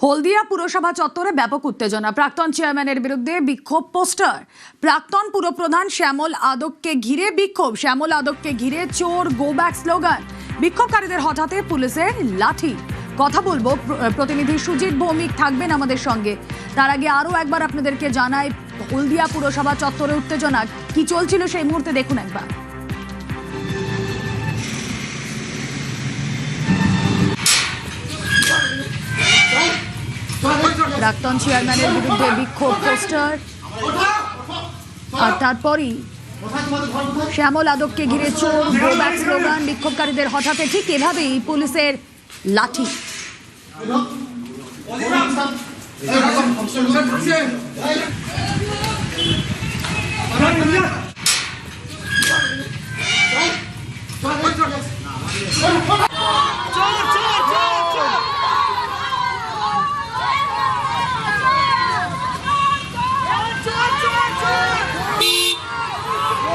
হলদিয়া পুরসভা চত্বরে ব্যাপক উত্তেজনা। প্রাক্তন চেয়ারম্যানের বিরুদ্ধে বিক্ষোভ পোস্টার। প্রাক্তন পুরপ্রধান শ্যামল আদককে ঘিরে বিক্ষোভ। শ্যামল আদককে ঘিরে চোর গো ব্যাক স্লোগান। বিক্ষোভকারীদের হঠাতে পুলিশের লাঠি। কথা বলবো, প্রতিনিধি সুজিত ভৌমিক থাকবেন আমাদের সঙ্গে। তার আগে আরো একবার আপনাদেরকে জানাই, হলদিয়া পুরসভা চত্বরে উত্তেজনা কি চলছিল সেই মুহূর্তে দেখুন একবার। প্রাক্তন চেয়ারম্যানের বিরুদ্ধে বিক্ষোভ পোস্টার, আর তারপরই শ্যামল আদককে ঘিরে চোর গো ব্যাক স্লোগান। বিক্ষোভকারীদের হঠাতে ঠিক এভাবেই পুলিশের লাঠি।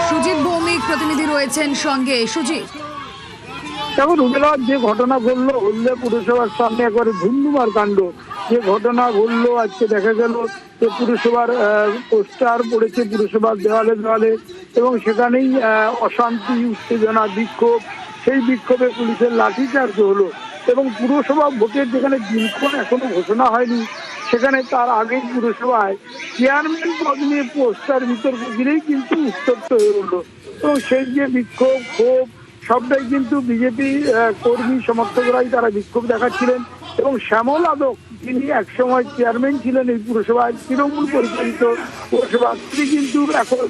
সুজিত ভৌমিক প্রতিনিধি রয়েছেন সঙ্গে। সুজিত, দেখুন রুবেলার যে ঘটনা ঘটলো হলদিয়া পুরসভার সামনে একবারে ধুমধুমার কাণ্ড। যে ঘটনা ঘটলো আজকে দেখা গেল যে পুরসভার পোস্টার পড়েছে পুরসভার দেওয়ালে দেওয়ালে, এবং সেখানেই অশান্তি, উত্তেজনা, বিক্ষোভ। সেই বিক্ষোভে পুলিশের লাঠিচার্জ হলো এবং পুরসভা ভোটের যেখানে দিনক্ষণ এখনো ঘোষণা হয়নি, সেখানে তার আগেই পুরসভায় চেয়ারম্যান পদ নিয়ে পোস্টার বিতর্ক ঘিরেই কিন্তু উত্তপ্ত হয়ে উঠলো। এবং সেই যে বিক্ষোভ, ক্ষোভ সবটাই কিন্তু বিজেপি কর্মী সমর্থকরাই তারা বিক্ষোভ দেখাচ্ছিলেন। এবং শ্যামল আদক, যিনি একসময় চেয়ারম্যান ছিলেন এই পুরসভায়, তৃণমূল পরিচালিত পুরসভা, তিনি কিন্তু এখন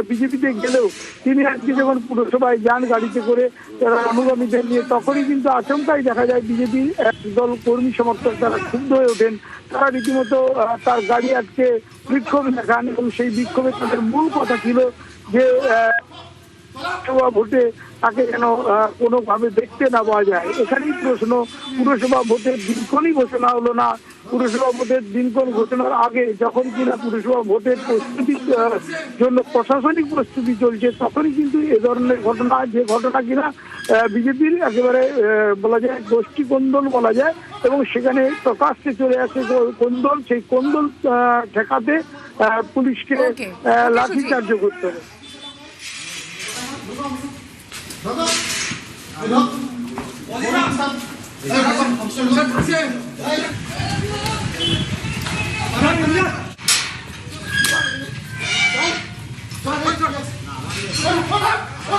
বিজেপিতে গেলেও তিনি আজকে যখন পুরসভায় যান গাড়িতে করে তারা অনুগামীদের নিয়ে, তখনই কিন্তু আচমকাই দেখা যায় বিজেপির একদল কর্মী সমর্থক তারা ক্ষুব্ধ হয়ে ওঠেন। তারা রীতিমতো তার গাড়ি আজকে বিক্ষোভ দেখান এবং সেই বিক্ষোভে তাদের মূল কথা ছিল যে ভোটে তাকে যেন কোনোভাবে দেখতে না পাওয়া যায়। এখানেই প্রশ্ন, পুরসভা ভোটের দিনক্ষণই ঘোষণা হলো না। পুরসভা ভোটের দিনক্ষণ ঘোষণার আগে যখন কিনা পুরসভা ভোটের প্রস্তুতির জন্য প্রশাসনিক প্রস্তুতি চলছে, তখনই কিন্তু এ ধরনের ঘটনা, যে ঘটনা কিনা বিজেপির একেবারে বলা যায় গোষ্ঠী কোন্দল বলা যায়, এবং সেখানে প্রকাশ্যে চলে আসে কোন্দল। সেই কোন্দল ঠেকাতে পুলিশকে লাঠিচার্জ করতে হবে। Come on.